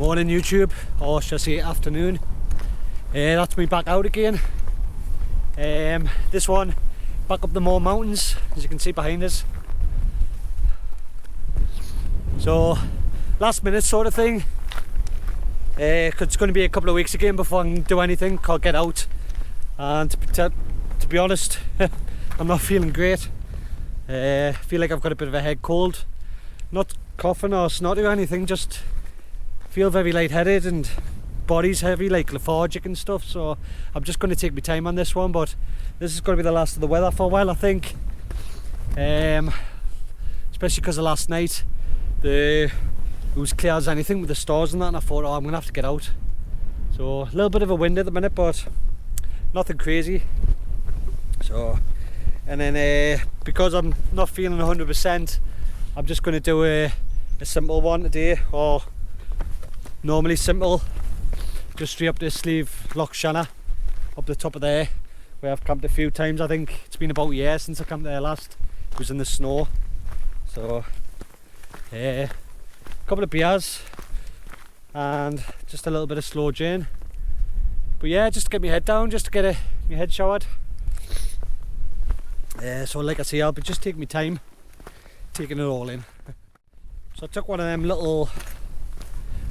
Morning YouTube, or should I say afternoon. That's me back out again. This one back up the Mourne Mountains, as you can see behind us. So last minute sort of thing. Cause it's going to be a couple of weeks again before I can do anything, can't get out. And to be honest, I'm not feeling great. Feel like I've got a bit of a head cold. Not coughing or snotty or anything, just feel very lightheaded and body's heavy, like lethargic and stuff. So I'm just going to take my time on this one, but this is going to be the last of the weather for a while, I think. Especially because of last night, it was clear as anything with the stars and that, and I thought, oh, I'm going to have to get out. So a little bit of a wind at the minute, but nothing crazy. So, and then because I'm not feeling 100%, I'm just going to do a simple one today, or normally simple, just straight up this sleeve Loch Shanna up the top of there, where I've camped a few times. I think it's been about a year since I camped there last. It was in the snow. So a couple of beers and just a little bit of slow gin, but yeah, just to get my head down, just to get my head showered. So like I say, I'll be just taking my time, taking it all in. So I took one of them little,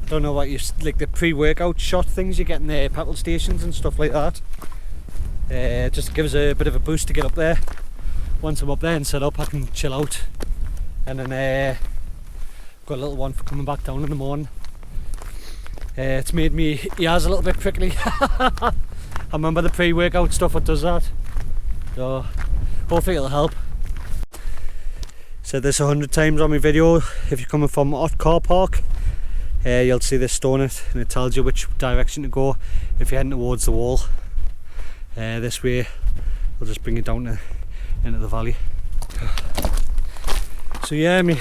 I don't know what you, like the pre-workout shot things you get in the petrol stations and stuff like that. Just gives a bit of a boost to get up there. Once I'm up there and set up, I can chill out. And then got a little one for coming back down in the morning. It's made me ears a little bit prickly. I remember the pre-workout stuff that does that. So hopefully it'll help. Said this 100 times on my video. If you're coming from Hot Car Park, you'll see this stone it, and it tells you which direction to go if you're heading towards the wall. This way will just bring you down into the valley. So yeah, I'm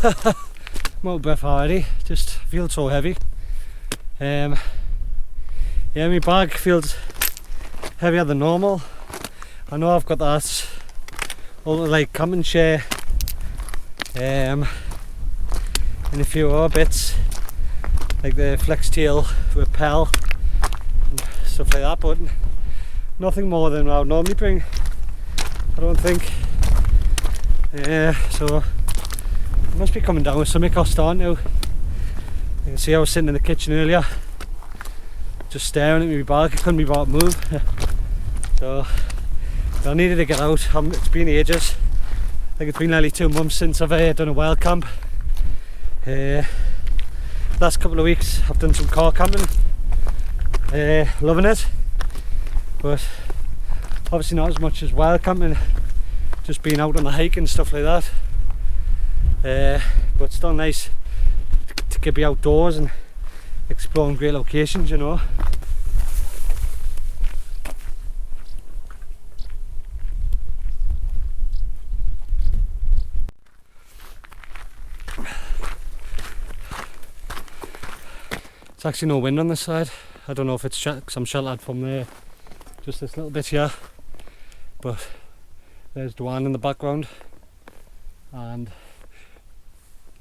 out of breath already, just feel so heavy. Yeah, my bag feels heavier than normal. I know I've got that old like camping chair and a few other bits like the flex tail rappel and stuff like that, but nothing more than I would normally bring, I don't think. So I must be coming down with something or starting to. You can see I was sitting in the kitchen earlier just staring at my bag, I couldn't be bothered to move. So I needed to get out. It's been ages. I think it's been nearly 2 months since I've done a wild camp. Last couple of weeks I've done some car camping. Loving it, but obviously not as much as wild camping, just being out on the hike and stuff like that. But still nice to be outdoors and exploring great locations, you know. It's actually no wind on this side. I don't know if it's because I'm sheltered from there, just this little bit here, but there's Duane in the background and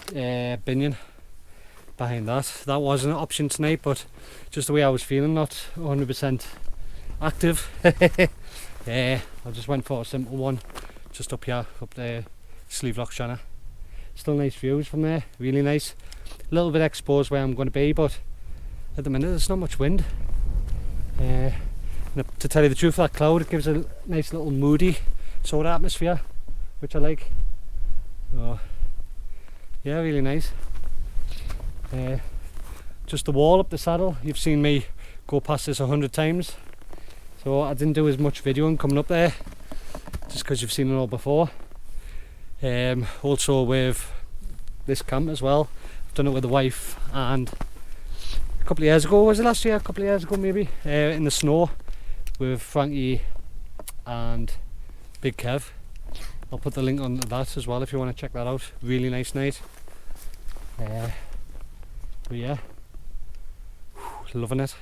Binion behind that. That was an option tonight, but just the way I was feeling, not 100% active. I just went for a simple one just up here, up there, Sleeve Loch Shanna. Still nice views from there, really nice. A little bit exposed where I'm going to be, but at the minute there's not much wind. To tell you the truth, that cloud, it gives a nice little moody sort of atmosphere, which I like. So yeah, really nice. Just the wall up the saddle, you've seen me go past this 100 times, so I didn't do as much videoing coming up there just because you've seen it all before. Also with this camp as well, I've done it with the wife, and a couple of years ago, was it last year? A couple of years ago maybe, in the snow with Frankie and Big Kev. I'll put the link on that as well if you want to check that out. Really nice night. But yeah, loving it.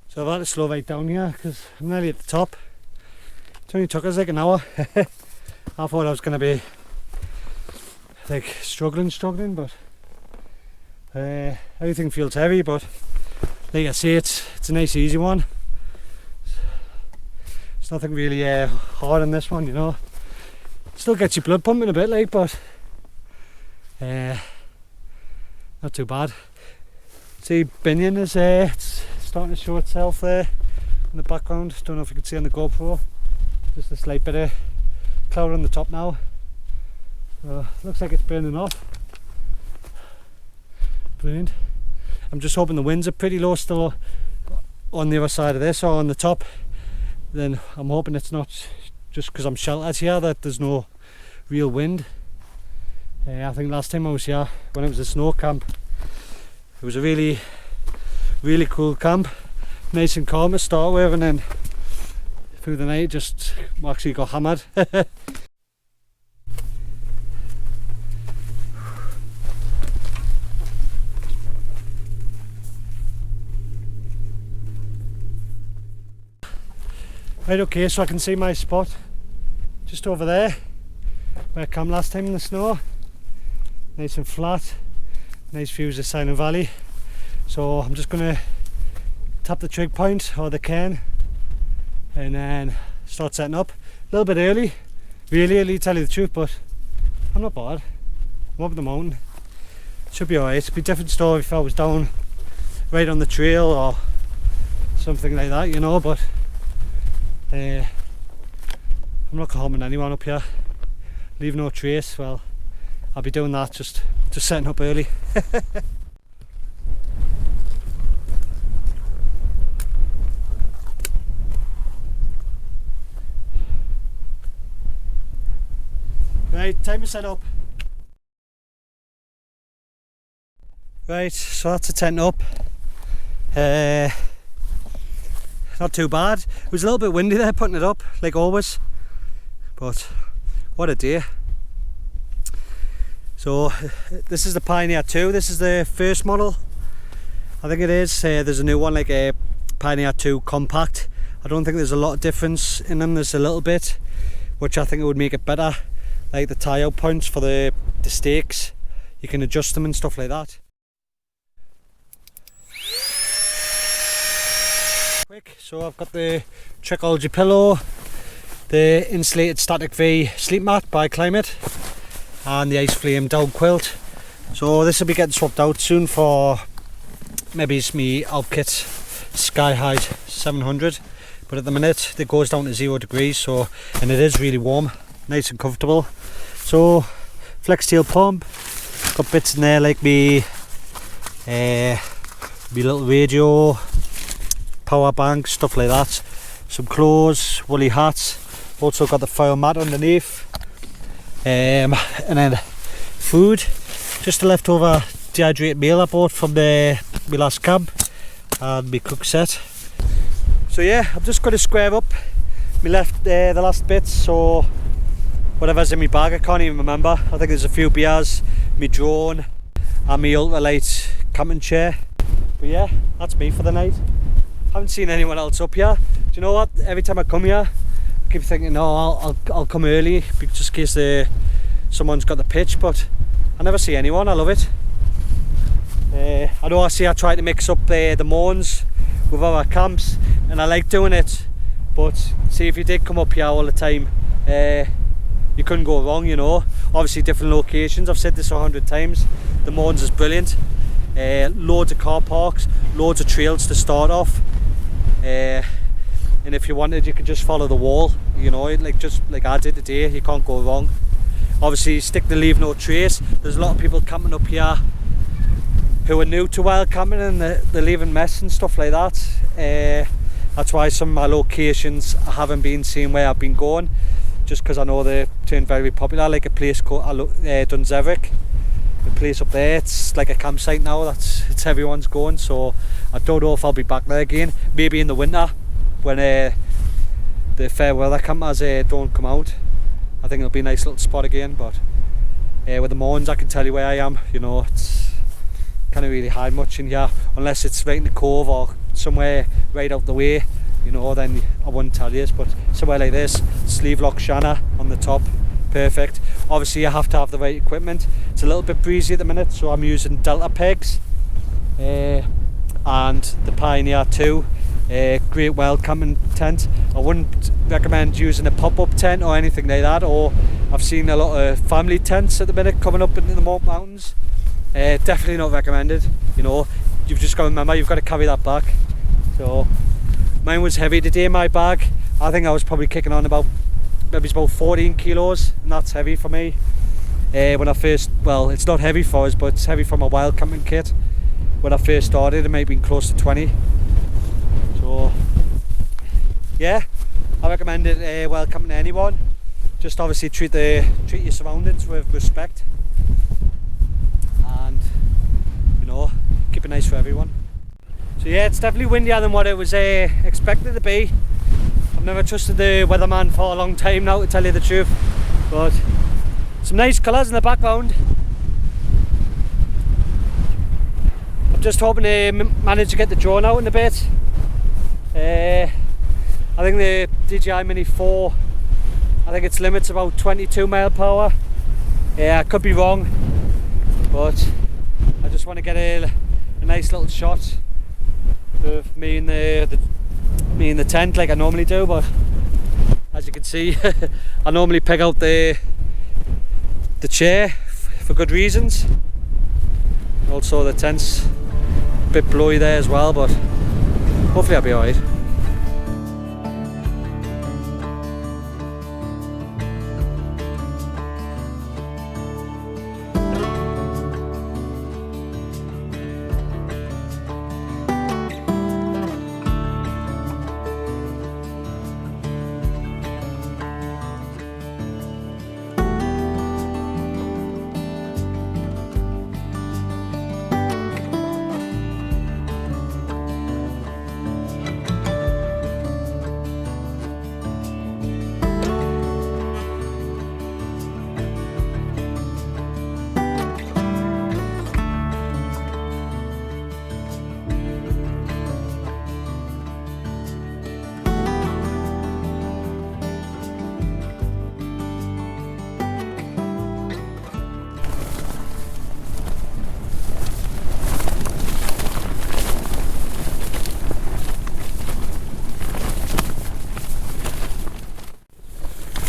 So I've had to slow right down here because I'm nearly at the top. It only took us like an hour. I thought I was going to be like struggling, but Everything feels heavy, but like I say, it's a nice easy one. It's nothing really hard on this one, you know. Still gets your blood pumping a bit, like, but not too bad. See, Binion is it's starting to show itself there in the background. Don't know if you can see on the GoPro. Just a slight bit of cloud on the top now. Looks like it's burning off. Brilliant. I'm just hoping the winds are pretty low still on the other side of this, or on the top. Then I'm hoping it's not just because I'm sheltered here that there's no real wind. I think last time I was here, when it was a snow camp, it was a really cool camp, nice and calm to start with, and then through the night just actually got hammered. Right, okay, so I can see my spot just over there where I camped last time in the snow. Nice and flat, nice views of Silent Valley. So I'm just going to tap the trig point or the cairn and then start setting up. A little bit early, really early to tell you the truth, but I'm not bothered. I'm up the mountain, should be alright. It'd be a different story if I was down right on the trail or something like that, you know, but I'm not harming anyone up here. Leave no trace. Well, I'll be doing that, just setting up early. Right, time to set up. Right, so that's the tent up. Not too bad. It was a little bit windy there putting it up, like always, but what a day. So this is the Pioneer 2. This is the first model, I think it is. There's a new one, like a Pioneer 2 Compact. I don't think there's a lot of difference in them. There's a little bit, which I think it would make it better, like the tie out points for the stakes. You can adjust them and stuff like that. So I've got the Trekology pillow, the insulated Static V sleep mat by Climate, and the Ice Flame down quilt. So this will be getting swapped out soon for maybe it's me Alpkit Sky Height 700, but at the minute it goes down to 0 degrees, so, and it is really warm, nice and comfortable. So flex steel pump, got bits in there like me little radio, power bank, stuff like that, some clothes, woolly hats, also got the fire mat underneath, and then food, just a leftover dehydrated meal I bought from my last camp, and my cook set. So yeah, I'm just going to square up me left the last bits, so whatever's in my bag, I can't even remember. I think there's a few beers, my drone and my ultralight camping chair. But yeah, that's me for the night. Haven't seen anyone else up here. Do you know what? Every time I come here, I keep thinking, no, I'll come early just in case someone's got the pitch, but I never see anyone. I love it. I know I try to mix up the Mournes with our camps, and I like doing it. But see, if you did come up here all the time, you couldn't go wrong, you know. Obviously different locations. I've said this 100 times. The Mournes is brilliant. Loads of car parks, loads of trails to start off. And if you wanted, you could just follow the wall, you know, just like I did today. You can't go wrong. Obviously stick to leave no trace. There's a lot of people camping up here who are new to wild camping, and they're leaving mess and stuff like that. That's why some of my locations I haven't been seeing where I've been going, just because I know they're turned very popular, like a place called Dunzeverick. The place up there, it's like a campsite now, it's everyone's going, so I don't know if I'll be back there again. Maybe in the winter when the fair weather campers don't come out. I think it'll be a nice little spot again, but with the Mournes I can tell you where I am, you know. It's can't really hide much in here unless it's right in the cove or somewhere right out the way, you know, then I wouldn't tell you. But somewhere like this, Sleeve Lock Shanna on the top, perfect. Obviously you have to have the right equipment. It's a little bit breezy at the minute, so I'm using Delta pegs and the Pioneer 2 great wild camping tent. I wouldn't recommend using a pop-up tent or anything like that, or I've seen a lot of family tents at the minute coming up into the Mourne Mountains. Definitely not recommended. You know, you've just got to remember you've got to carry that back. So mine was heavy today, my bag. I think I was probably kicking on about maybe it's about 14 kilos, and that's heavy for me. When I first, well, it's not heavy for us, but it's heavy for my wild camping kit. When I first started, it may have been close to 20. So yeah, I recommend it wild camping to anyone. Just obviously treat your surroundings with respect, and you know, keep it nice for everyone. So yeah, it's definitely windier than what it was expected to be. I've never trusted the weatherman for a long time now, to tell you the truth, but some nice colours in the background. I'm just hoping to manage to get the drone out in a bit. I think the DJI Mini 4, I think its limit's about 22 mph. Yeah, I could be wrong, but I just want to get a nice little shot of me in the tent like I normally do. But as you can see, I normally pick out the chair for good reasons. Also the tent's a bit blowy there as well, but hopefully I'll be alright.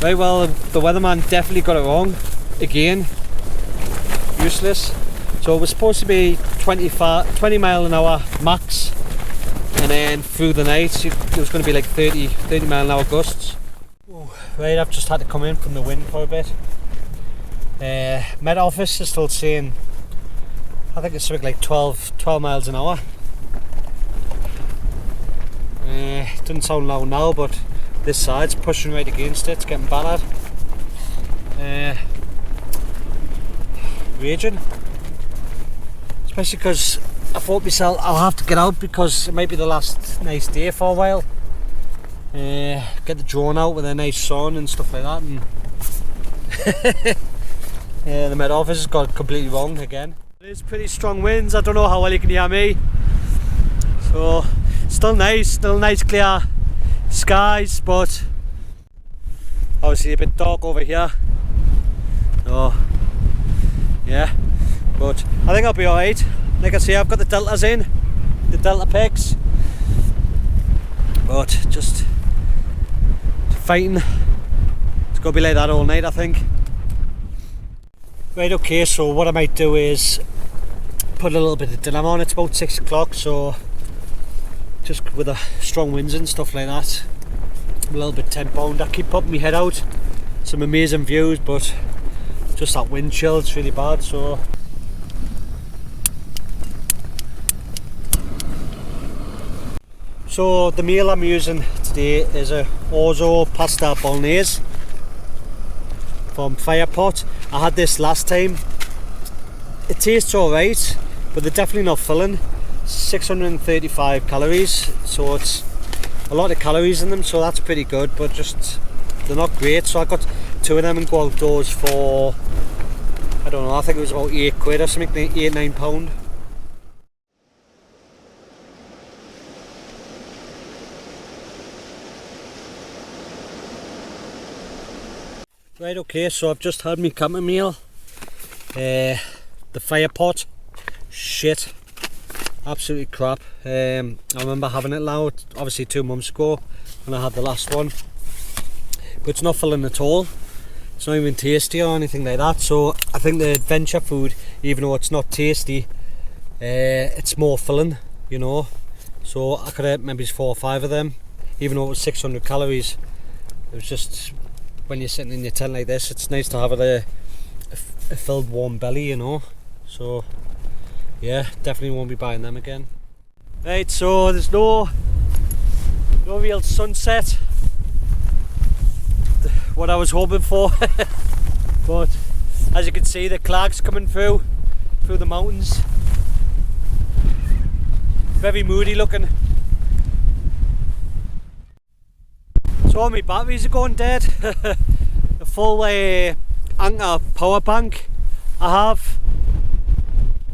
Right, well, the weatherman definitely got it wrong again. Useless. So it was supposed to be 20 mile an hour max, and then through the night it was going to be like 30 mile an hour gusts. Ooh, right, I've just had to come in from the wind for a bit. Met Office is still saying, I think it's something like 12 miles an hour. Doesn't sound loud now, but this side's pushing right against it, it's getting battered. Raging. Especially because I thought myself I'll have to get out because it might be the last nice day for a while. Get the drone out with a nice sun and stuff like that. And the Met Office has got it completely wrong again. There's pretty strong winds, I don't know how well you can hear me. So, still nice clear skies, but obviously a bit dark over here. So yeah, but I think I'll be alright. Like I say, I've got the deltas in, the delta pegs, but just fighting. It's gonna be like that all night, I think. Right, okay, so what I might do is put a little bit of dinner on. It's about 6 o'clock, so just with the strong winds and stuff like that, I'm a little bit tent-bound. I keep popping my head out, some amazing views, but just that wind chill, it's really bad. So the meal I'm using today is a orzo pasta bolognese from Firepot. I had this last time. It tastes alright, but they're definitely not filling. 635 calories, so it's a lot of calories in them, so that's pretty good, but just they're not great. So I got 2 of them and go outdoors for, I don't know, I think it was about £8 or something, £8-9. Right, okay, so I've just had my camping meal. The fire pot, shit, absolutely crap. I remember having it now, obviously 2 months ago when I had the last one, but it's not filling at all. It's not even tasty or anything like that. So I think the adventure food, even though it's not tasty, it's more filling, you know. So I could eat maybe 4 or 5 of them, even though it was 600 calories. It was just, when you're sitting in your tent like this, it's nice to have a filled warm belly, you know. So yeah, definitely won't be buying them again. Right, so there's no real sunset, what I was hoping for. But as you can see, the clouds coming through the mountains. Very moody looking. So all my batteries are going dead. The full Anker power bank I have,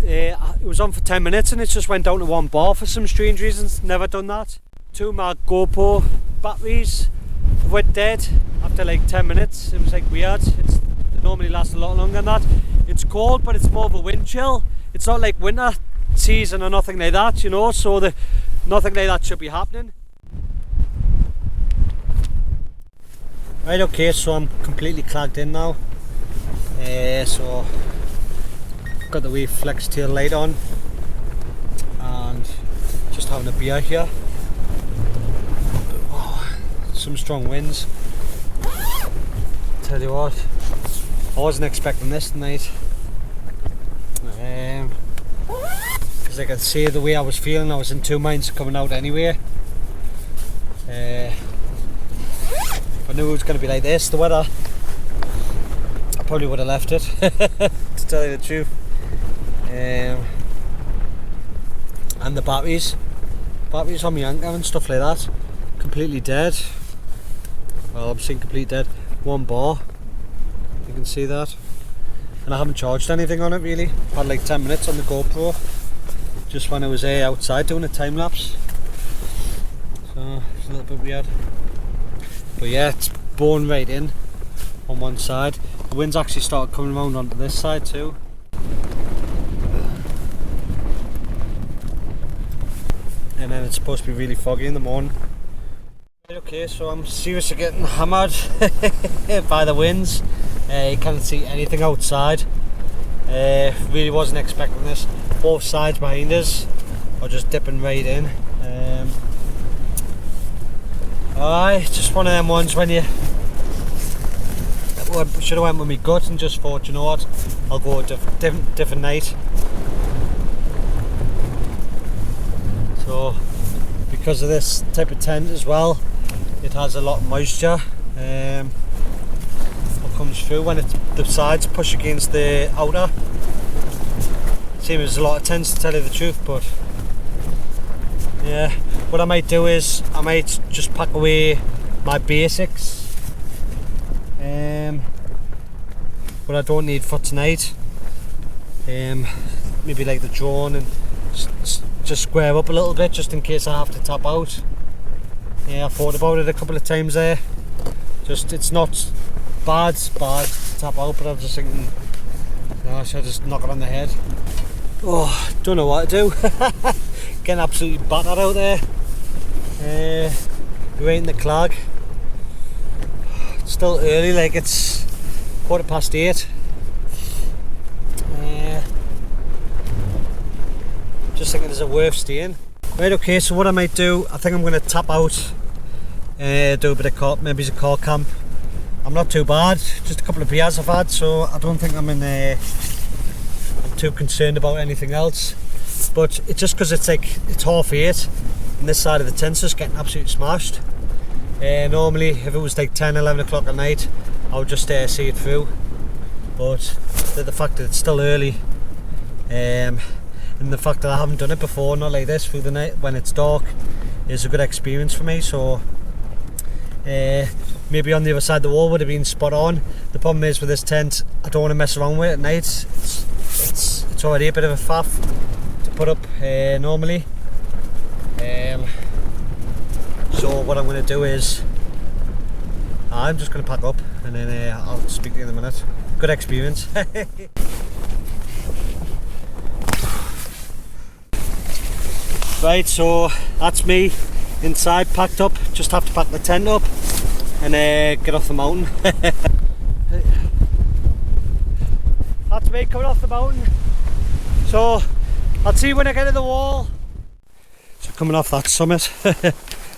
it was on for 10 minutes and it just went down to 1 bar for some strange reasons. Never done that. 2 of my GoPro batteries went dead after like 10 minutes. It was like weird. They normally last a lot longer than that. It's cold, but it's more of a wind chill. It's not like winter season or nothing like that, you know, so nothing like that should be happening. Right, okay, so I'm completely clogged in now. So got the wee flex tail light on and just having a beer here. Oh, some strong winds. Tell you what, I wasn't expecting this tonight. Because like I say, the way I was feeling, I was in 2 minds coming out anyway. If I knew it was going to be like this, the weather, I probably would have left it, to tell you the truth. And the batteries on my Anker and stuff like that, completely dead. Well, I'm seeing complete dead. 1 bar, you can see that. And I haven't charged anything on it really. I had like 10 minutes on the GoPro, just when I was outside doing a time lapse. So it's a little bit weird. But yeah, it's borne right in on one side. The wind's actually started coming around onto this side too. And then it's supposed to be really foggy in the morning. Okay, so I'm seriously getting hammered by the winds. You can't see anything outside. Really wasn't expecting this. Both sides behind us are just dipping right in. Alright, just one of them ones when you should have went with my gut and just thought, you know what, I'll go a different night. So because of this type of tent as well, it has a lot of moisture. What comes through when the sides push against the outer. Seems there's a lot of tents, to tell you the truth, but yeah. What I might do is I might just pack away my basics, what I don't need for tonight. Maybe like the drone, and just square up a little bit just in case I have to tap out. Yeah, I thought about it a couple of times there. Just, it's not bad to tap out, but I'm just thinking, no, should I just knock it on the head? Oh, don't know what to do. Getting absolutely battered out there. We're in the clag. It's still early, like it's 8:15. Just thinking, is it worth staying? Right, okay, so what I might do, I think I'm going to tap out, do a bit of maybe a car camp. I'm not too bad, just a couple of beers I've had, so I don't think I'm I'm too concerned about anything else. But it's just because it's 8:30 and this side of the tent's just getting absolutely smashed. Normally if it was like 10-11 o'clock at night, I would just see it through, but the fact that it's still early, and the fact that I haven't done it before, not like this through the night when it's dark, is a good experience for me. So maybe on the other side of the wall would have been spot on. The problem is with this tent, I don't want to mess around with it at night. It's already a bit of a faff to put up normally. So what I'm going to do is I'm just going to pack up. and then I'll speak to you in a minute. Good experience. Right, so that's me inside, packed up. Just have to pack the tent up and get off the mountain. That's me coming off the mountain. So I'll see you when I get to the wall. So coming off that summit,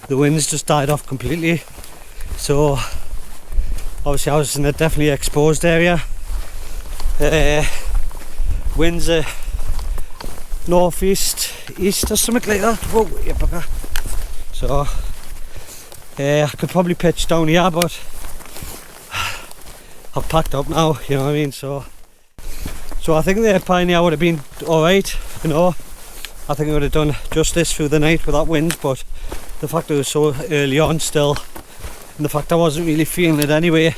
the wind's just died off completely. So obviously I was in a definitely exposed area. Winds are northeast, east or something like that. Whoa, yeah, bugger. So I could probably pitch down here, but I've packed up now, you know what I mean. So I think the Pioneer would have been alright, you know. I think it would have done justice through the night with that wind, but the fact it was so early on still, and the fact I wasn't really feeling it anyway,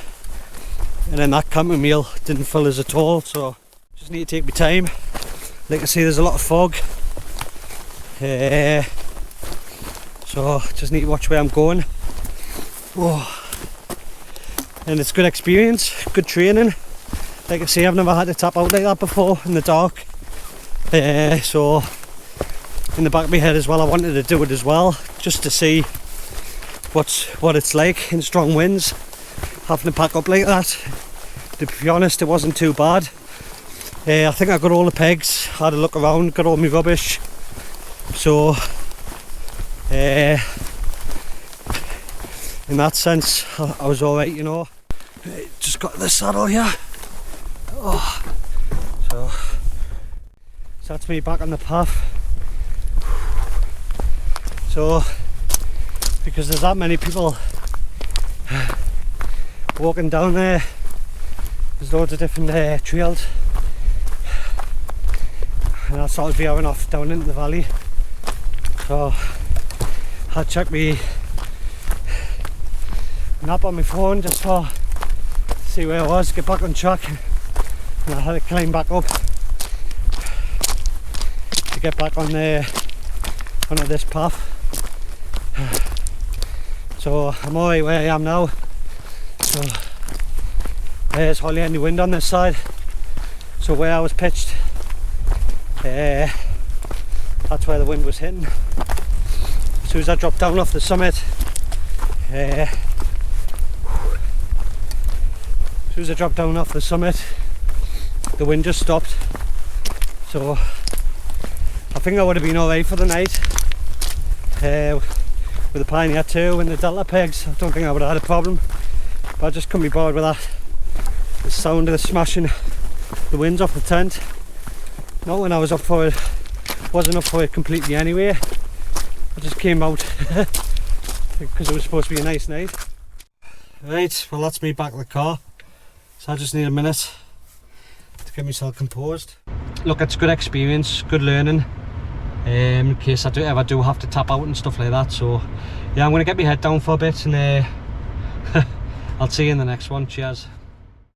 and then that camping meal didn't fill us at all, so just need to take my time. Like I say, there's a lot of fog, so just need to watch where I'm going. Whoa. And it's good experience, good training. Like I say, I've never had to tap out like that before in the dark, so in the back of my head as well, I wanted to do it as well, just to see what it's like in strong winds, having to pack up like that. To be honest, it wasn't too bad. I think I got all the pegs, had a look around, got all my rubbish, so in that sense I was alright, you know. Just got the saddle here. Oh. So that's me back on the path. So because there's that many people walking down there, there's loads of different trails, and I sort of veering off down into the valley. So I checked my map on my phone just to see where I was, get back on track, and I had to climb back up to get back on onto this path. So I'm alright where I am now. So there's hardly any wind on this side. So where I was pitched, that's where the wind was hitting. As soon as I dropped down off the summit, the wind just stopped. So I think I would have been alright for the night. With the Pioneer 2 and the Delta pegs, I don't think I would have had a problem. But I just couldn't be bothered with that. The sound of the smashing the winds off the tent. Not when I was up for it, wasn't up for it completely anyway. I just came out because it was supposed to be a nice night. Right, well that's me back in the car. So I just need a minute to get myself composed. Look, it's good experience, good learning. In case I ever do have to tap out and stuff like that. So yeah, I'm going to get my head down for a bit, and I'll see you in the next one. Cheers.